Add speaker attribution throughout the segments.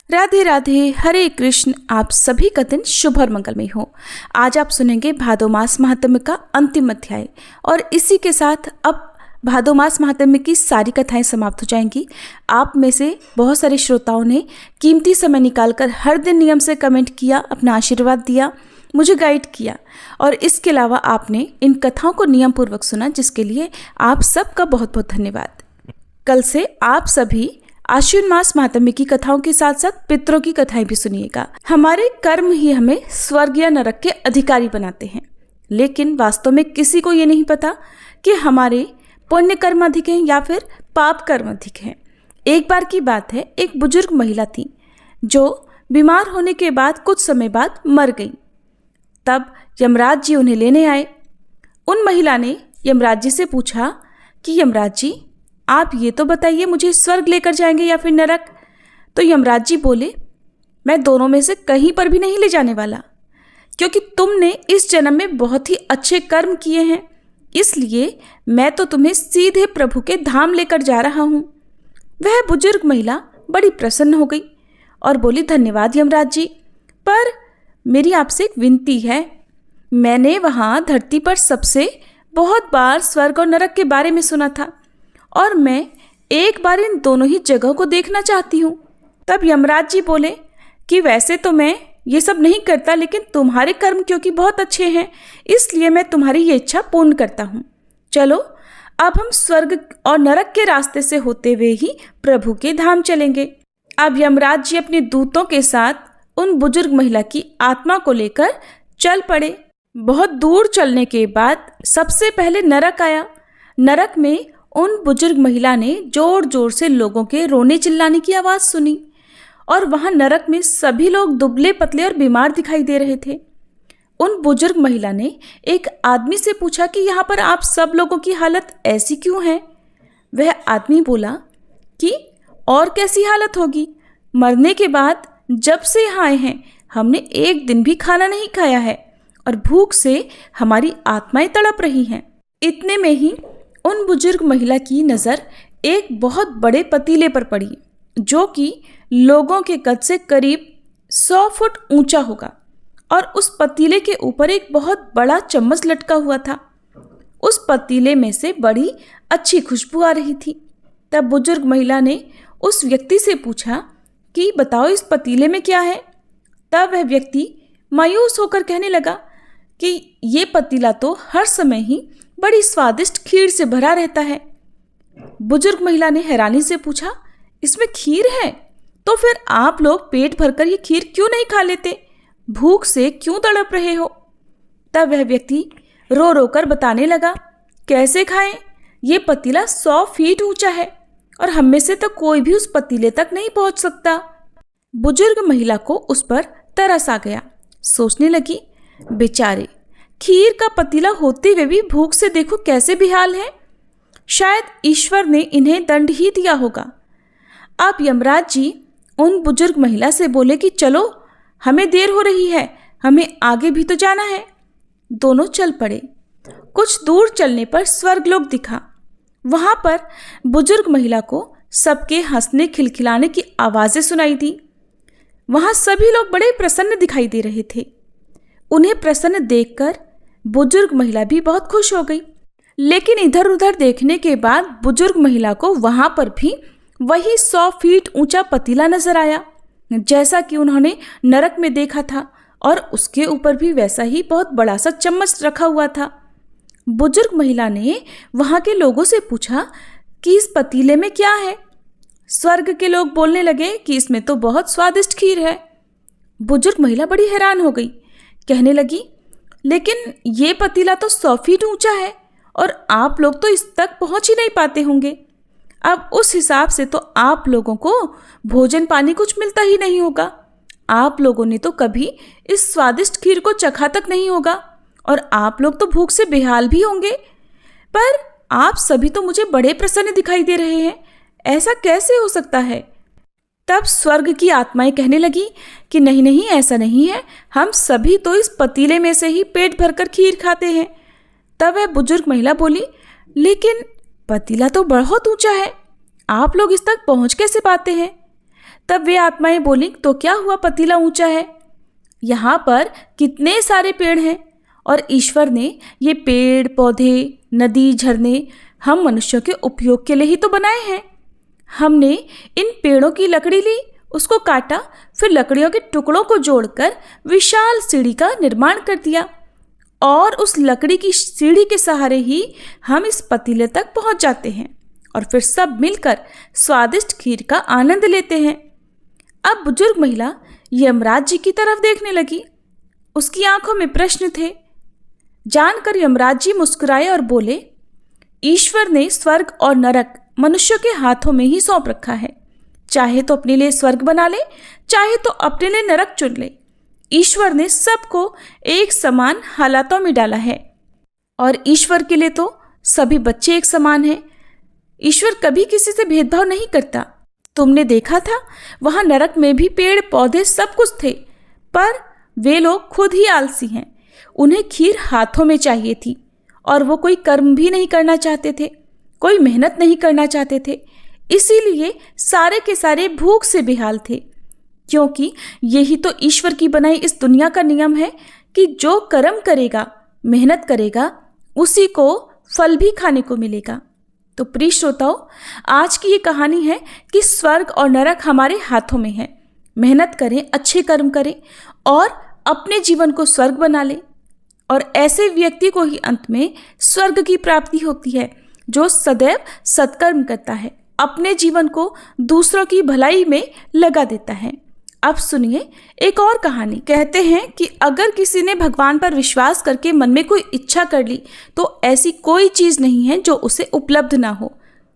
Speaker 1: राधे राधे, हरे कृष्ण। आप सभी का दिन शुभ और मंगलमय हो। आज आप सुनेंगे भादो मास महात्म्य का अंतिम अध्याय और इसी के साथ अब भादो मास महात्म्य की सारी कथाएं समाप्त हो जाएंगी। आप में से बहुत सारे श्रोताओं ने कीमती समय निकालकर हर दिन नियम से कमेंट किया, अपना आशीर्वाद दिया, मुझे गाइड किया और इसके अलावा आपने इन कथाओं को नियम पूर्वक सुना, जिसके लिए आप सबका बहुत बहुत धन्यवाद। कल से आप सभी आश्विन मास महात्म्य की कथाओं के साथ साथ पितरों की कथाएं भी सुनिएगा। हमारे कर्म ही हमें स्वर्ग या नरक के अधिकारी बनाते हैं, लेकिन वास्तव में किसी को ये नहीं पता कि हमारे पुण्य कर्म अधिक हैं या फिर पाप कर्म अधिक हैं। एक बार की बात है, एक बुजुर्ग महिला थी जो बीमार होने के बाद कुछ समय बाद मर गई। तब यमराज जी उन्हें लेने आए। उन महिला ने यमराज जी से पूछा कि यमराज जी, आप ये तो बताइए, मुझे स्वर्ग लेकर जाएंगे या फिर नरक? तो यमराज जी बोले, मैं दोनों में से कहीं पर भी नहीं ले जाने वाला, क्योंकि तुमने इस जन्म में बहुत ही अच्छे कर्म किए हैं, इसलिए मैं तो तुम्हें सीधे प्रभु के धाम लेकर जा रहा हूँ। वह बुजुर्ग महिला बड़ी प्रसन्न हो गई और बोली, धन्यवाद यमराज जी, पर मेरी आपसे एक विनती है। मैंने वहाँ धरती पर सबसे बहुत बार स्वर्ग और नरक के बारे में सुना था और मैं एक बार इन दोनों ही जगहों को देखना चाहती हूँ। तब यमराज जी बोले कि वैसे तो मैं ये सब नहीं करता, लेकिन तुम्हारे कर्म क्योंकि बहुत अच्छे हैं, इसलिए मैं तुम्हारी ये इच्छा पूर्ण करता हूँ। चलो अब हम स्वर्ग और नरक के रास्ते से होते हुए ही प्रभु के धाम चलेंगे। अब यमराज जी अपने दूतों के साथ उन बुजुर्ग महिला की आत्मा को लेकर चल पड़े। बहुत दूर चलने के बाद सबसे पहले नरक आया। नरक में उन बुजुर्ग महिला ने जोर जोर से लोगों के रोने चिल्लाने की आवाज़ सुनी और वहाँ नरक में सभी लोग दुबले पतले और बीमार दिखाई दे रहे थे। उन बुजुर्ग महिला ने एक आदमी से पूछा कि यहाँ पर आप सब लोगों की हालत ऐसी क्यों है? वह आदमी बोला कि और कैसी हालत होगी, मरने के बाद जब से यहाँ आए हैं हमने एक दिन भी खाना नहीं खाया है और भूख से हमारी आत्माएं तड़प रही हैं। इतने में ही उन बुजुर्ग महिला की नज़र एक बहुत बड़े पतीले पर पड़ी, जो कि लोगों के कद से करीब 100 फुट ऊंचा होगा और उस पतीले के ऊपर एक बहुत बड़ा चम्मच लटका हुआ था। उस पतीले में से बड़ी अच्छी खुशबू आ रही थी। तब बुजुर्ग महिला ने उस व्यक्ति से पूछा कि बताओ इस पतीले में क्या है? तब वह व्यक्ति मायूस होकर कहने लगा कि ये पतीला तो हर समय ही बड़ी स्वादिष्ट खीर से भरा रहता है। बुजुर्ग महिला ने हैरानी से पूछा, इसमें खीर है? तो फिर आप लोग पेट भरकर ये खीर क्यों नहीं खा लेते? भूख से क्यों तड़प रहे हो? तब वह व्यक्ति रो रो कर बताने लगा, कैसे खाएं? ये पतीला 100 फीट ऊंचा है और हम में से तो कोई भी उस पतीले तक नहीं पहुंच सकता। बुजुर्ग महिला को उस पर तरस आ गया। सोचने लगी, बेचारे, खीर का पतीला होते हुए भी भूख से देखो कैसे बेहाल है। शायद ईश्वर ने इन्हें दंड ही दिया होगा। अब यमराज जी उन बुजुर्ग महिला से बोले कि चलो, हमें देर हो रही है, हमें आगे भी तो जाना है। दोनों चल पड़े। कुछ दूर चलने पर स्वर्गलोक दिखा। वहाँ पर बुजुर्ग महिला को सबके हंसने खिलखिलाने की आवाज़ें सुनाई दी। वहाँ सभी लोग बड़े प्रसन्न दिखाई दे रहे थे। उन्हें प्रसन्न देखकर बुजुर्ग महिला भी बहुत खुश हो गई। लेकिन इधर उधर देखने के बाद बुजुर्ग महिला को वहाँ पर भी वही 100 फीट ऊंचा पतीला नजर आया, जैसा कि उन्होंने नरक में देखा था, और उसके ऊपर भी वैसा ही बहुत बड़ा सा चम्मच रखा हुआ था। बुजुर्ग महिला ने वहाँ के लोगों से पूछा कि इस पतीले में क्या है? स्वर्ग के लोग बोलने लगे कि इसमें तो बहुत स्वादिष्ट खीर है। बुजुर्ग महिला बड़ी हैरान हो गई, कहने लगी, लेकिन ये पतीला तो 100 फीट ऊंचा है और आप लोग तो इस तक पहुंच ही नहीं पाते होंगे। अब उस हिसाब से तो आप लोगों को भोजन पानी कुछ मिलता ही नहीं होगा। आप लोगों ने तो कभी इस स्वादिष्ट खीर को चखा तक नहीं होगा और आप लोग तो भूख से बेहाल भी होंगे। पर आप सभी तो मुझे बड़े प्रसन्न दिखाई दे रहे हैं, ऐसा कैसे हो सकता है? तब स्वर्ग की आत्माएं कहने लगी कि नहीं नहीं, ऐसा नहीं है, हम सभी तो इस पतीले में से ही पेट भरकर खीर खाते हैं। तब वह बुजुर्ग महिला बोली, लेकिन पतीला तो बहुत ऊंचा है, आप लोग इस तक पहुंच कैसे पाते हैं? तब वे आत्माएं बोली, तो क्या हुआ, पतीला ऊंचा है, यहाँ पर कितने सारे पेड़ हैं और ईश्वर ने ये पेड़ पौधे, नदी, झरने हम मनुष्यों के उपयोग के लिए ही तो बनाए हैं। हमने इन पेड़ों की लकड़ी ली, उसको काटा, फिर लकड़ियों के टुकड़ों को जोड़कर विशाल सीढ़ी का निर्माण कर दिया और उस लकड़ी की सीढ़ी के सहारे ही हम इस पतीले तक पहुंच जाते हैं और फिर सब मिलकर स्वादिष्ट खीर का आनंद लेते हैं। अब बुजुर्ग महिला यमराज जी की तरफ देखने लगी। उसकी आंखों में प्रश्न थे। जानकर यमराज जी मुस्कुराए और बोले, ईश्वर ने स्वर्ग और नरक मनुष्यों के हाथों में ही सौंप रखा है। चाहे तो अपने लिए स्वर्ग बना ले, चाहे तो अपने लिए नरक चुन ले। ईश्वर ने सबको एक समान हालातों में डाला है और ईश्वर के लिए तो सभी बच्चे एक समान हैं। ईश्वर कभी किसी से भेदभाव नहीं करता। तुमने देखा था, वहां नरक में भी पेड़ पौधे सब कुछ थे, पर वे लोग खुद ही आलसी हैं। उन्हें खीर हाथों में चाहिए थी और वो कोई कर्म भी नहीं करना चाहते थे, कोई मेहनत नहीं करना चाहते थे। इसीलिए सारे के सारे भूख से बेहाल थे, क्योंकि यही तो ईश्वर की बनाई इस दुनिया का नियम है कि जो कर्म करेगा, मेहनत करेगा, उसी को फल भी खाने को मिलेगा। तो प्रिय श्रोताओ, आज की ये कहानी है कि स्वर्ग और नरक हमारे हाथों में है। मेहनत करें, अच्छे कर्म करें और अपने जीवन को स्वर्ग बना लें। और ऐसे व्यक्ति को ही अंत में स्वर्ग की प्राप्ति होती है, जो सदैव सत्कर्म करता है, अपने जीवन को दूसरों की भलाई में लगा देता है। अब सुनिए एक और कहानी। कहते हैं कि अगर किसी ने भगवान पर विश्वास करके मन में कोई इच्छा कर ली तो ऐसी कोई चीज़ नहीं है जो उसे उपलब्ध ना हो।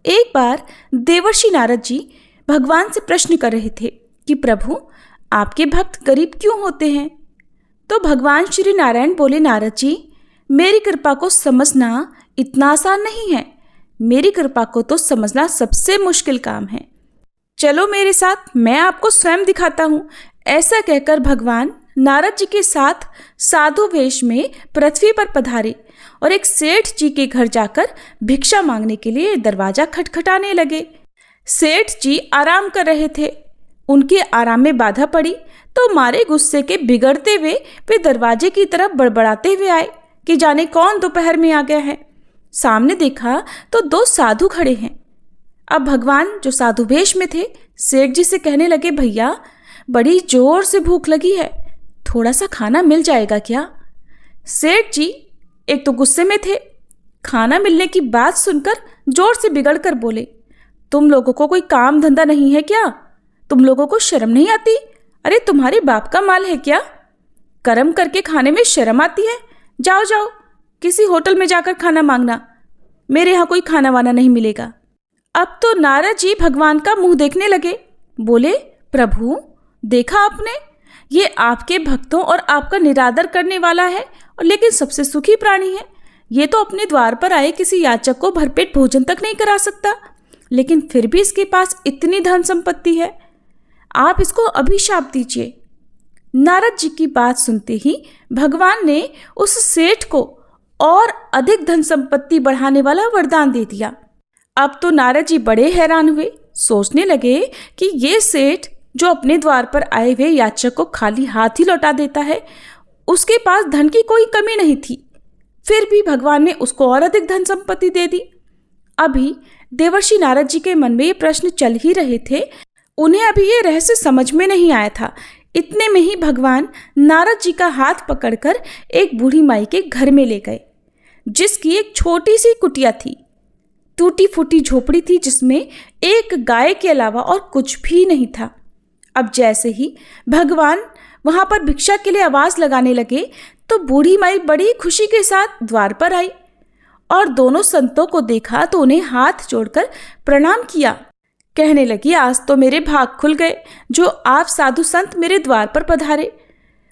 Speaker 1: एक बार देवर्षि नारद जी भगवान से प्रश्न कर रहे थे कि प्रभु, आपके भक्त गरीब क्यों होते हैं? तो भगवान श्री नारायण बोले, नारद जी, मेरी कृपा को समझना इतना आसान नहीं है। मेरी कृपा को तो समझना सबसे मुश्किल काम है। चलो मेरे साथ, मैं आपको स्वयं दिखाता हूँ। ऐसा कहकर भगवान नारद जी के साथ साधु वेश में पृथ्वी पर पधारे और एक सेठ जी के घर जाकर भिक्षा मांगने के लिए दरवाजा खटखटाने लगे। सेठ जी आराम कर रहे थे। उनके आराम में बाधा पड़ी तो मारे गुस्से के बिगड़ते हुए वे दरवाजे की तरफ बड़बड़ाते हुए आए कि जाने कौन दोपहर में आ गया है। सामने देखा तो दो साधु खड़े हैं। अब भगवान, जो साधु वेश में थे, सेठ जी से कहने लगे, भैया, बड़ी जोर से भूख लगी है, थोड़ा सा खाना मिल जाएगा क्या? सेठ जी एक तो गुस्से में थे, खाना मिलने की बात सुनकर जोर से बिगड़ कर बोले, तुम लोगों को कोई काम धंधा नहीं है क्या? तुम लोगों को शर्म नहीं आती? अरे तुम्हारे बाप का माल है क्या? कर्म करके खाने में शर्म आती है? जाओ जाओ, किसी होटल में जाकर खाना मांगना, मेरे यहाँ कोई खाना वाना नहीं मिलेगा। अब तो नारद जी भगवान का मुंह देखने लगे। बोले, प्रभु, देखा आपने, ये आपके भक्तों और आपका निरादर करने वाला है और लेकिन सबसे सुखी प्राणी है। ये तो अपने द्वार पर आए किसी याचक को भरपेट भोजन तक नहीं करा सकता, लेकिन फिर भी इसके पास इतनी धन संपत्ति है। आप इसको अभिशाप दीजिए। नारद जी की बात सुनते ही भगवान ने उस सेठ को और अधिक धन संपत्ति बढ़ाने वाला वरदान दे दिया। अब तो नारद जी बड़े हैरान हुए, सोचने लगे कि ये सेठ जो अपने द्वार पर आए हुए याचक को खाली हाथ ही लौटा देता है, उसके पास धन की कोई कमी नहीं थी, फिर भी भगवान ने उसको और अधिक धन संपत्ति दे दी। अभी देवर्षि नारद जी के मन में ये प्रश्न चल ही रहे थे, उन्हें अभी ये रहस्य समझ में नहीं आया था। इतने में ही भगवान नारद जी का हाथ पकड़कर एक बूढ़ी माई के घर में ले गए, जिसकी एक छोटी सी कुटिया थी। टूटी फूटी झोपड़ी थी जिसमें एक गाय के अलावा और कुछ भी नहीं था। अब जैसे ही भगवान वहां पर भिक्षा के लिए आवाज लगाने लगे तो बूढ़ी माई बड़ी खुशी के साथ द्वार पर आई और दोनों संतों को देखा तो उन्हें हाथ जोड़कर प्रणाम किया। कहने लगी, आज तो मेरे भाग खुल गए जो आप साधु संत मेरे द्वार पर पधारे।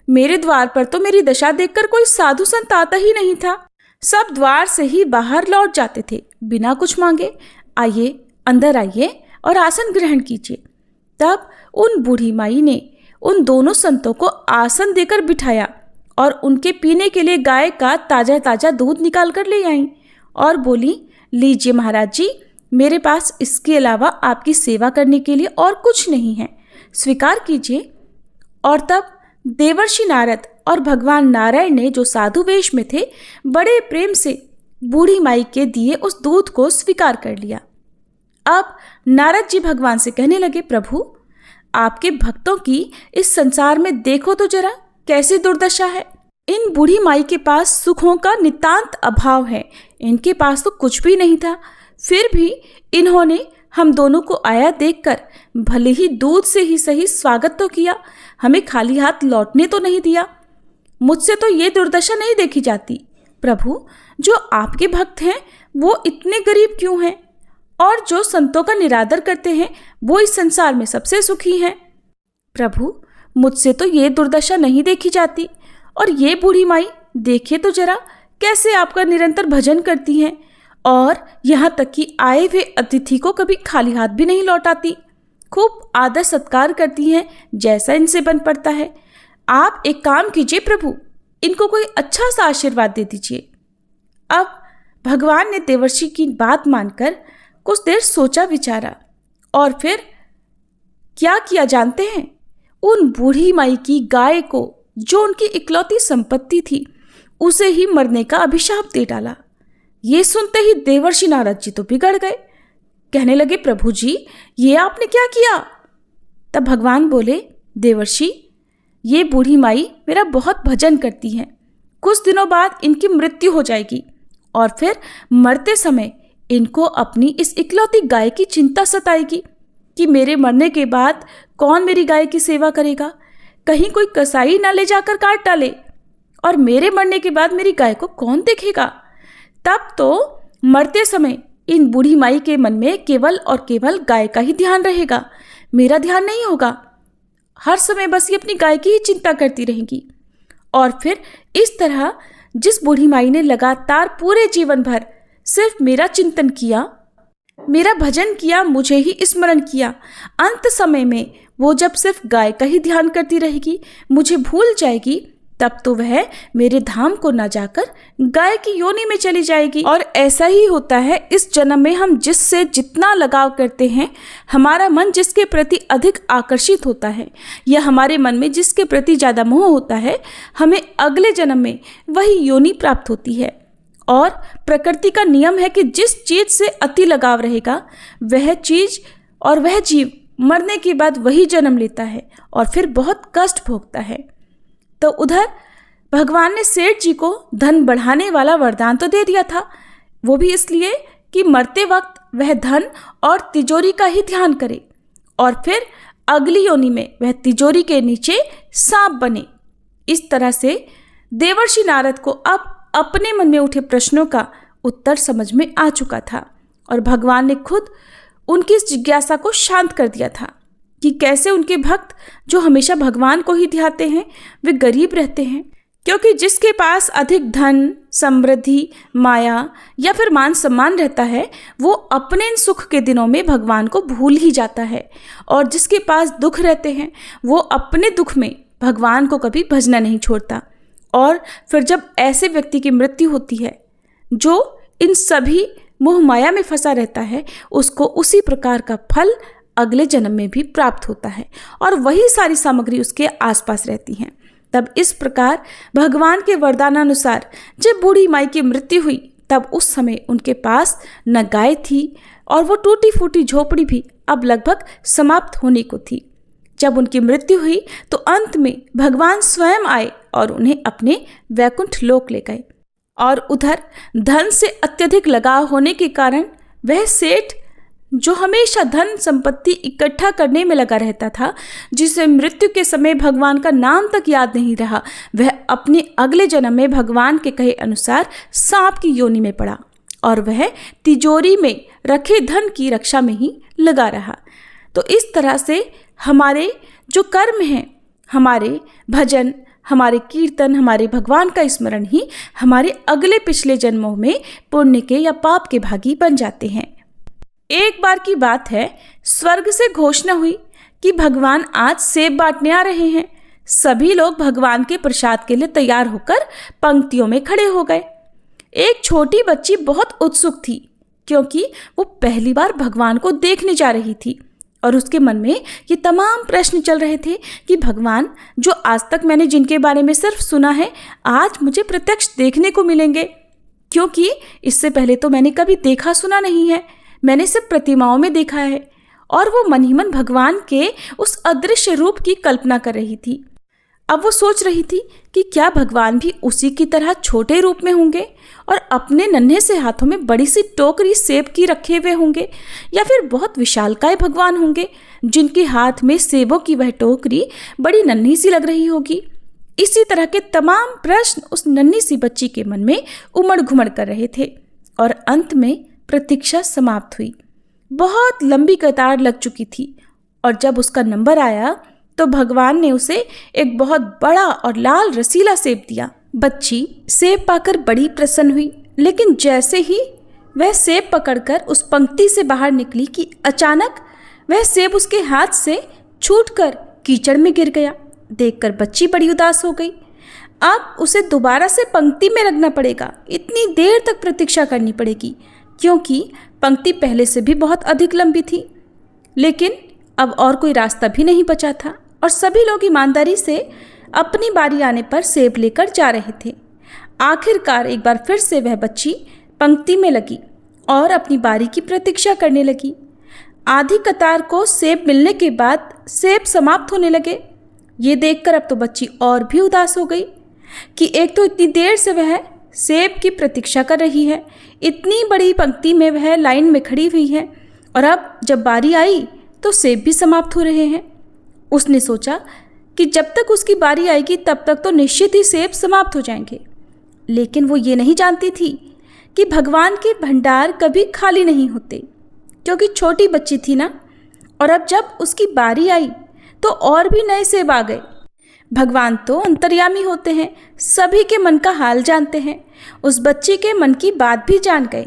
Speaker 1: मेरे द्वार पर तो मेरी दशा देखकर कोई साधु संत आता ही नहीं था, सब द्वार से ही बाहर लौट जाते थे बिना कुछ मांगे। आइए, अंदर आइए और आसन ग्रहण कीजिए। तब उन बूढ़ी माई ने उन दोनों संतों को आसन देकर बिठाया और उनके पीने के लिए गाय का ताज़ा ताज़ा दूध निकाल कर ले आई और बोली, लीजिए महाराज जी, मेरे पास इसके अलावा आपकी सेवा करने के लिए और कुछ नहीं है। स्वीकार कीजिए। और तब देवर्षि नारद और भगवान नारायण ने, जो साधु वेश में थे, बड़े प्रेम से बूढ़ी माई के दिए उस दूध को स्वीकार कर लिया। अब नारद जी भगवान से कहने लगे, प्रभु, आपके भक्तों की इस संसार में देखो तो जरा कैसी दुर्दशा है। इन बूढ़ी माई के पास सुखों का नितांत अभाव है। इनके पास तो कुछ भी नहीं था, फिर भी इन्होंने हम दोनों को आया देखकर भले ही दूध से ही सही स्वागत तो किया, हमें खाली हाथ लौटने तो नहीं दिया। मुझसे तो ये दुर्दशा नहीं देखी जाती। प्रभु, जो आपके भक्त हैं वो इतने गरीब क्यों हैं? और जो संतों का निरादर करते हैं वो इस संसार में सबसे सुखी हैं। प्रभु, मुझसे तो ये दुर्दशा नहीं देखी जाती। और ये बूढ़ी माई देखिए तो जरा कैसे आपका निरंतर भजन करती हैं, और यहाँ तक कि आए हुए अतिथि को कभी खाली हाथ भी नहीं लौटाती। खूब आदर सत्कार करती हैं जैसा इनसे बन पड़ता है। आप एक काम कीजिए प्रभु, इनको कोई अच्छा सा आशीर्वाद दे दीजिए। अब भगवान ने देवर्षि की बात मानकर कुछ देर सोचा विचारा और फिर क्या किया जानते हैं? उन बूढ़ी माई की गाय को, जो उनकी इकलौती संपत्ति थी, उसे ही मरने का अभिशाप दे डाला। ये सुनते ही देवर्षि नारद जी तो बिगड़ गए। कहने लगे, प्रभु जी, ये आपने क्या किया? तब भगवान बोले, देवर्षि, ये बूढ़ी माई मेरा बहुत भजन करती हैं। कुछ दिनों बाद इनकी मृत्यु हो जाएगी और फिर मरते समय इनको अपनी इस इकलौती गाय की चिंता सताएगी कि मेरे मरने के बाद कौन मेरी गाय की सेवा करेगा। कहीं कोई कसाई ना ले जाकर काट डाले, और मेरे मरने के बाद मेरी गाय को कौन देखेगा। तब तो मरते समय इन बूढ़ी माई के मन में केवल और केवल गाय का ही ध्यान रहेगा, मेरा ध्यान नहीं होगा। हर समय बस ये अपनी गाय की ही चिंता करती रहेंगी। और फिर इस तरह जिस बूढ़ी माई ने लगातार पूरे जीवन भर सिर्फ मेरा चिंतन किया, मेरा भजन किया, मुझे ही स्मरण किया, अंत समय में वो जब सिर्फ गाय का ही ध्यान करती रहेगी, मुझे भूल जाएगी, तब तो वह मेरे धाम को ना जाकर गाय की योनि में चली जाएगी। और ऐसा ही होता है इस जन्म में। हम जिससे जितना लगाव करते हैं, हमारा मन जिसके प्रति अधिक आकर्षित होता है, या हमारे मन में जिसके प्रति ज़्यादा मोह होता है, हमें अगले जन्म में वही योनि प्राप्त होती है। और प्रकृति का नियम है कि जिस चीज़ से अति लगाव रहेगा, वह चीज़ और वह जीव मरने के बाद वही जन्म लेता है और फिर बहुत कष्ट भोगता है। तो उधर भगवान ने सेठ जी को धन बढ़ाने वाला वरदान तो दे दिया था, वो भी इसलिए कि मरते वक्त वह धन और तिजोरी का ही ध्यान करे, और फिर अगली योनि में वह तिजोरी के नीचे सांप बने। इस तरह से देवर्षि नारद को अब अपने मन में उठे प्रश्नों का उत्तर समझ में आ चुका था, और भगवान ने खुद उनकी इस जिज्ञासा को शांत कर दिया था कि कैसे उनके भक्त जो हमेशा भगवान को ही ध्याते हैं, वे गरीब रहते हैं। क्योंकि जिसके पास अधिक धन, समृद्धि, माया या फिर मान सम्मान रहता है, वो अपने इन सुख के दिनों में भगवान को भूल ही जाता है, और जिसके पास दुख रहते हैं, वो अपने दुख में भगवान को कभी भजना नहीं छोड़ता। और फिर जब ऐसे व्यक्ति की मृत्यु होती है, जो इन सभी मोह माया में फंसा रहता है, उसको उसी प्रकार का फल अगले जन्म में भी प्राप्त होता है, और वही सारी सामग्री उसके आसपास रहती हैं। तब इस प्रकार भगवान के वरदानानुसार जब बूढ़ी माई की मृत्यु हुई, तब उस समय उनके पास न गाय थी, और वो टूटी फूटी झोपड़ी भी अब लगभग समाप्त होने को थी। जब उनकी मृत्यु हुई तो अंत में भगवान स्वयं आए और उन्हें अपने वैकुंठ लोक ले गए। और उधर धन से अत्यधिक लगाव होने के कारण वह सेठ, जो हमेशा धन संपत्ति इकट्ठा करने में लगा रहता था, जिसे मृत्यु के समय भगवान का नाम तक याद नहीं रहा, वह अपने अगले जन्म में भगवान के कहे अनुसार सांप की योनि में पड़ा, और वह तिजोरी में रखे धन की रक्षा में ही लगा रहा। तो इस तरह से हमारे जो कर्म हैं, हमारे भजन, हमारे कीर्तन, हमारे भगवान का स्मरण ही हमारे अगले पिछले जन्मों में पुण्य के या पाप के भागी बन जाते हैं। एक बार की बात है, स्वर्ग से घोषणा हुई कि भगवान आज सेब बांटने आ रहे हैं। सभी लोग भगवान के प्रसाद के लिए तैयार होकर पंक्तियों में खड़े हो गए। एक छोटी बच्ची बहुत उत्सुक थी, क्योंकि वो पहली बार भगवान को देखने जा रही थी, और उसके मन में ये तमाम प्रश्न चल रहे थे कि भगवान, जो आज तक मैंने जिनके बारे में सिर्फ सुना है, आज मुझे प्रत्यक्ष देखने को मिलेंगे, क्योंकि इससे पहले तो मैंने कभी देखा सुना नहीं है, मैंने सिर्फ प्रतिमाओं में देखा है। और वो मन ही मन भगवान के उस अदृश्य रूप की कल्पना कर रही थी। अब वो सोच रही थी कि क्या भगवान भी उसी की तरह छोटे रूप में होंगे और अपने नन्हे से हाथों में बड़ी सी टोकरी सेब की रखे हुए होंगे, या फिर बहुत विशालकाय भगवान होंगे जिनके हाथ में सेबों की वह टोकरी बड़ी नन्ही सी लग रही होगी। इसी तरह के तमाम प्रश्न उस नन्ही सी बच्ची के मन में उमड़ घुमड़ कर रहे थे। और अंत में प्रतीक्षा समाप्त हुई। बहुत लंबी कतार लग चुकी थी और जब उसका नंबर आया तो भगवान ने उसे एक बहुत बड़ा और लाल रसीला सेब दिया। बच्ची सेब पाकर बड़ी प्रसन्न हुई, लेकिन जैसे ही वह सेब पकड़कर उस पंक्ति से बाहर निकली कि अचानक वह सेब उसके हाथ से छूटकर कीचड़ में गिर गया। देखकर बच्ची बड़ी उदास हो गई। अब उसे दोबारा से पंक्ति में लगना पड़ेगा, इतनी देर तक प्रतीक्षा करनी पड़ेगी, क्योंकि पंक्ति पहले से भी बहुत अधिक लंबी थी। लेकिन अब और कोई रास्ता भी नहीं बचा था और सभी लोग ईमानदारी से अपनी बारी आने पर सेब लेकर जा रहे थे। आखिरकार एक बार फिर से वह बच्ची पंक्ति में लगी और अपनी बारी की प्रतीक्षा करने लगी। आधी कतार को सेब मिलने के बाद सेब समाप्त होने लगे। ये देखकर अब तो बच्ची और भी उदास हो गई कि एक तो इतनी देर से वह सेब की प्रतीक्षा कर रही है, इतनी बड़ी पंक्ति में वह लाइन में खड़ी हुई है, और अब जब बारी आई तो सेब भी समाप्त हो रहे हैं। उसने सोचा कि जब तक उसकी बारी आएगी तब तक तो निश्चित ही सेब समाप्त हो जाएंगे। लेकिन वो ये नहीं जानती थी कि भगवान के भंडार कभी खाली नहीं होते, क्योंकि छोटी बच्ची थी ना। और अब जब उसकी बारी आई तो और भी नए सेब आ गए। भगवान तो अंतर्यामी होते हैं, सभी के मन का हाल जानते हैं। उस बच्ची के मन की बात भी जान गए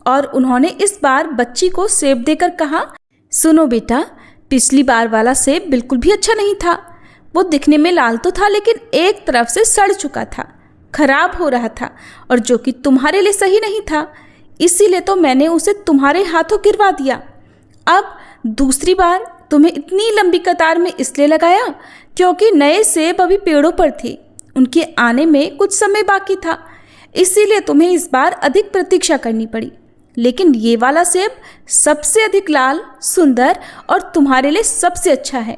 Speaker 1: और उन्होंने इस बार बच्ची को सेब देकर कहा, सुनो बेटा, पिछली बार वाला सेब बिल्कुल भी अच्छा नहीं था। वो दिखने में लाल तो था, लेकिन एक तरफ से सड़ चुका था, खराब हो रहा था, और जो कि तुम्हारे लिए सही नहीं था, इसीलिए तो मैंने उसे तुम्हारे हाथों गिरवा दिया। अब दूसरी बार तुम्हें इतनी लंबी कतार में इसलिए लगाया क्योंकि नए सेब अभी पेड़ों पर थे, उनके आने में कुछ समय बाकी था, इसीलिए तुम्हें इस बार अधिक प्रतीक्षा करनी पड़ी। लेकिन ये वाला सेब सबसे अधिक लाल, सुंदर और तुम्हारे लिए सबसे अच्छा है।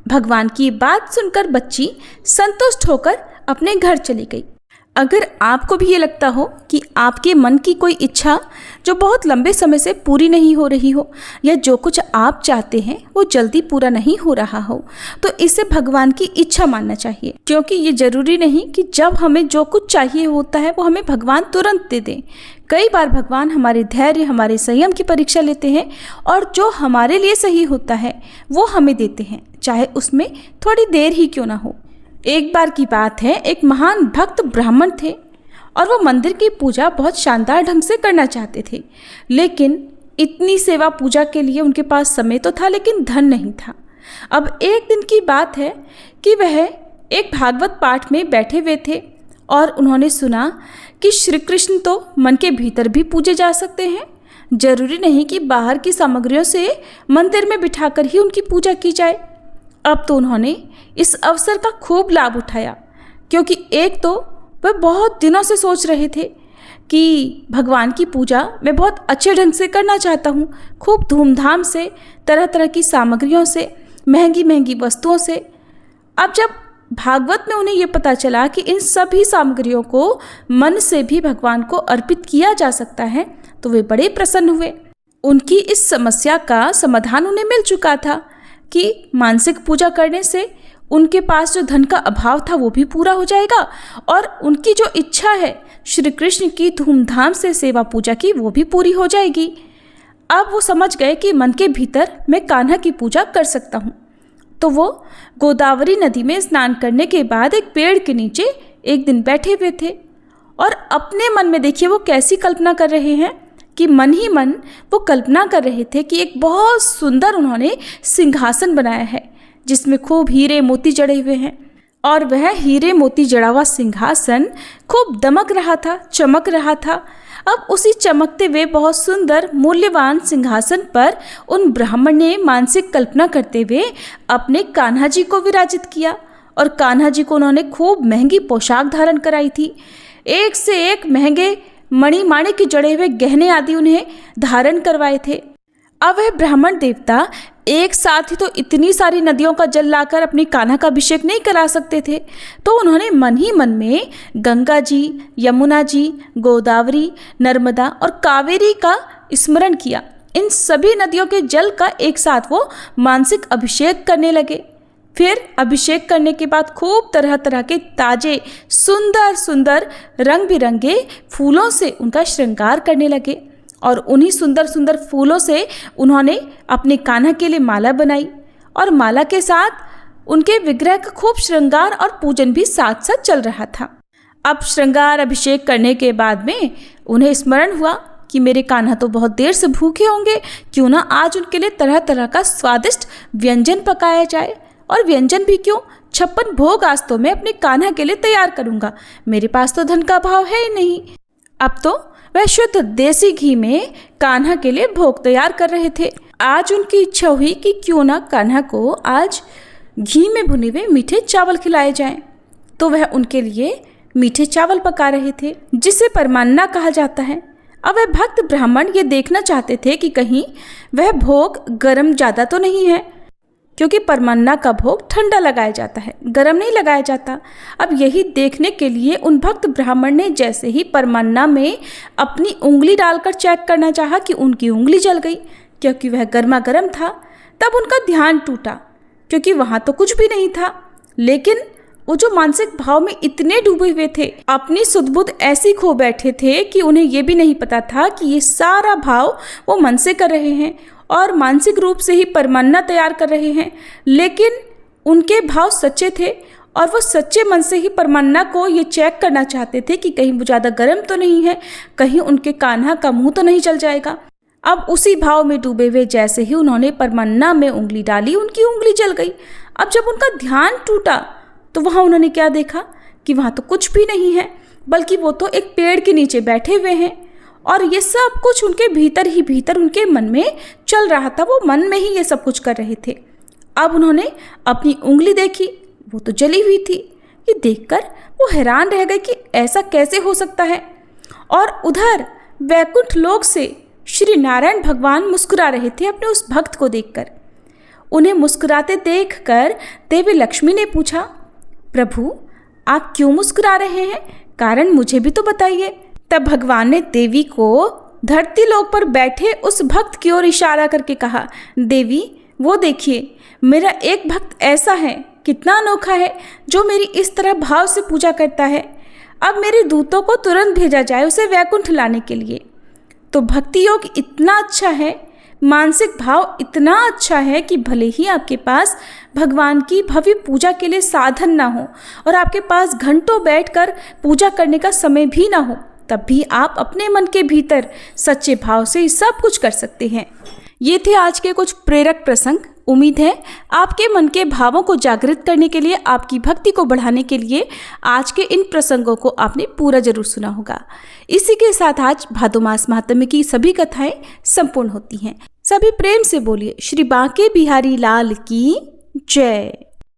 Speaker 1: भगवान की बात सुनकर बच्ची संतुष्ट होकर अपने घर चली गई। अगर आपको भी ये लगता हो कि आपके मन की कोई इच्छा जो बहुत लंबे समय से पूरी नहीं हो रही हो, या जो कुछ आप चाहते हैं वो जल्दी पूरा नहीं हो रहा हो, तो इसे भगवान की इच्छा मानना चाहिए। क्योंकि ये जरूरी नहीं कि जब हमें जो कुछ चाहिए होता है वो हमें भगवान तुरंत दे दें। कई बार भगवान हमारे धैर्य, हमारे संयम की परीक्षा लेते हैं और जो हमारे लिए सही होता है वो हमें देते हैं, चाहे उसमें थोड़ी देर ही क्यों ना हो। एक बार की बात है, एक महान भक्त ब्राह्मण थे और वो मंदिर की पूजा बहुत शानदार ढंग से करना चाहते थे, लेकिन इतनी सेवा पूजा के लिए उनके पास समय तो था, लेकिन धन नहीं था। अब एक दिन की बात है कि वह एक भागवत पाठ में बैठे हुए थे और उन्होंने सुना कि श्री कृष्ण तो मन के भीतर भी पूजे जा सकते हैं, जरूरी नहीं कि बाहर की सामग्रियों से मंदिर में बिठाकर ही उनकी पूजा की जाए। अब तो उन्होंने इस अवसर का खूब लाभ उठाया, क्योंकि एक तो वह बहुत दिनों से सोच रहे थे कि भगवान की पूजा मैं बहुत अच्छे ढंग से करना चाहता हूँ, खूब धूमधाम से, तरह तरह की सामग्रियों से, महंगी महंगी वस्तुओं से। अब जब भागवत में उन्हें ये पता चला कि इन सभी सामग्रियों को मन से भी भगवान को अर्पित किया जा सकता है, तो वे बड़े प्रसन्न हुए। उनकी इस समस्या का समाधान उन्हें मिल चुका था कि मानसिक पूजा करने से उनके पास जो धन का अभाव था वो भी पूरा हो जाएगा, और उनकी जो इच्छा है श्री कृष्ण की धूमधाम से सेवा पूजा की वो भी पूरी हो जाएगी। अब वो समझ गए कि मन के भीतर मैं कान्हा की पूजा कर सकता हूँ। तो वो गोदावरी नदी में स्नान करने के बाद एक पेड़ के नीचे एक दिन बैठे हुए थे और अपने मन में, देखिए वो कैसी कल्पना कर रहे हैं कि मन ही मन वो कल्पना कर रहे थे कि एक बहुत सुंदर उन्होंने सिंहासन बनाया है जिसमें खूब हीरे मोती जड़े हुए हैं। और वह हीरे मोती जड़ा हुआ सिंहासन खूब दमक रहा था, चमक रहा था। अब उसी चमकते हुए बहुत सुंदर मूल्यवान सिंहासन पर उन ब्राह्मण ने मानसिक कल्पना करते हुए अपने कान्हा जी को विराजित किया। और कान्हा जी को उन्होंने खूब महंगी पोशाक धारण कराई थी। एक से एक महंगे मणि माणिक के जड़े हुए गहने आदि उन्हें धारण करवाए थे। अब वह ब्राह्मण देवता एक साथ ही तो इतनी सारी नदियों का जल लाकर अपनी कान्हा का अभिषेक नहीं करा सकते थे, तो उन्होंने मन ही मन में गंगा जी, यमुना जी, गोदावरी, नर्मदा और कावेरी का स्मरण किया। इन सभी नदियों के जल का एक साथ वो मानसिक अभिषेक करने लगे। फिर अभिषेक करने के बाद खूब तरह तरह के ताजे सुंदर सुंदर रंग बिरंगे फूलों से उनका श्रृंगार करने लगे। और उन्हीं सुंदर सुंदर फूलों से उन्होंने अपने कान्हा के लिए माला बनाई और माला के साथ उनके विग्रह का खूब श्रृंगार और पूजन भी साथ साथ चल रहा था। अब श्रृंगार अभिषेक करने के बाद में उन्हें स्मरण हुआ कि मेरे कान्हा तो बहुत देर से भूखे होंगे, क्यों ना आज उनके लिए तरह तरह का स्वादिष्ट व्यंजन पकाया जाए। और व्यंजन भी क्यों, 56 भोग आज तो मैं अपने कान्हा के लिए तैयार करूंगा। मेरे पास तो धन का अभाव है ही नहीं। अब तो वह शुद्ध देसी घी में कान्हा के लिए भोग तैयार कर रहे थे। आज उनकी इच्छा हुई कि क्यों ना कान्हा को आज घी में भुने हुए मीठे चावल खिलाए जाएं। तो वह उनके लिए मीठे चावल पका रहे थे, जिसे परमान्ना कहा जाता है। अब वह भक्त ब्राह्मण ये देखना चाहते थे कि कहीं वह भोग गर्म ज़्यादा तो नहीं है, क्योंकि परमान्ना का भोग ठंडा लगाया जाता है, गर्म नहीं लगाया जाता। अब यही देखने के लिए उन भक्त ब्राह्मण ने जैसे ही परमान्ना में अपनी उंगली डालकर चेक करना चाहा कि उनकी उंगली जल गई, क्योंकि वह गर्मा गर्म था। तब उनका ध्यान टूटा, क्योंकि वहाँ तो कुछ भी नहीं था। लेकिन वो जो मानसिक भाव में इतने डूबे हुए थे, अपनी सुध-बुध ऐसी खो बैठे थे कि उन्हें ये भी नहीं पता था कि ये सारा भाव वो मन से कर रहे हैं और मानसिक रूप से ही परमान्ना तैयार कर रहे हैं। लेकिन उनके भाव सच्चे थे और वो सच्चे मन से ही परमान्ना को ये चेक करना चाहते थे कि कहीं वो ज़्यादा गर्म तो नहीं है, कहीं उनके कान्हा का मुंह तो नहीं जल जाएगा। अब उसी भाव में डूबे हुए जैसे ही उन्होंने परमान्ना में उंगली डाली, उनकी उंगली जल गई। अब जब उनका ध्यान टूटा तो वहाँ उन्होंने क्या देखा कि वहाँ तो कुछ भी नहीं है, बल्कि वो तो एक पेड़ के नीचे बैठे हुए हैं और ये सब कुछ उनके भीतर ही भीतर उनके मन में चल रहा था। वो मन में ही ये सब कुछ कर रहे थे। अब उन्होंने अपनी उंगली देखी, वो तो जली हुई थी। ये देखकर वो हैरान रह गए कि ऐसा कैसे हो सकता है। और उधर वैकुंठ लोक से श्री नारायण भगवान मुस्कुरा रहे थे अपने उस भक्त को देखकर। उन्हें मुस्कुराते देखकर देवी लक्ष्मी ने पूछा, प्रभु आप क्यों मुस्कुरा रहे हैं, कारण मुझे भी तो बताइए। तब भगवान ने देवी को धरती लोक पर बैठे उस भक्त की ओर इशारा करके कहा, देवी वो देखिए, मेरा एक भक्त ऐसा है, कितना अनोखा है, जो मेरी इस तरह भाव से पूजा करता है। अब मेरे दूतों को तुरंत भेजा जाए उसे वैकुंठ लाने के लिए। तो भक्ति योग इतना अच्छा है, मानसिक भाव इतना अच्छा है कि भले ही आपके पास भगवान की भव्य पूजा के लिए साधन ना हो और आपके पास घंटों बैठकर पूजा करने का समय भी ना हो, तब भी आप अपने मन के भीतर सच्चे भाव से सब कुछ कर सकते हैं। ये थे आज के कुछ प्रेरक प्रसंग। उम्मीद है आपके मन के भावों को जागृत करने के लिए, आपकी भक्ति को बढ़ाने के लिए आज के इन प्रसंगों को आपने पूरा जरूर सुना होगा। इसी के साथ आज भादो मास महात्म्य की सभी कथाएं संपूर्ण होती हैं। सभी प्रेम से बोलिए श्री बांके बिहारी लाल की जय।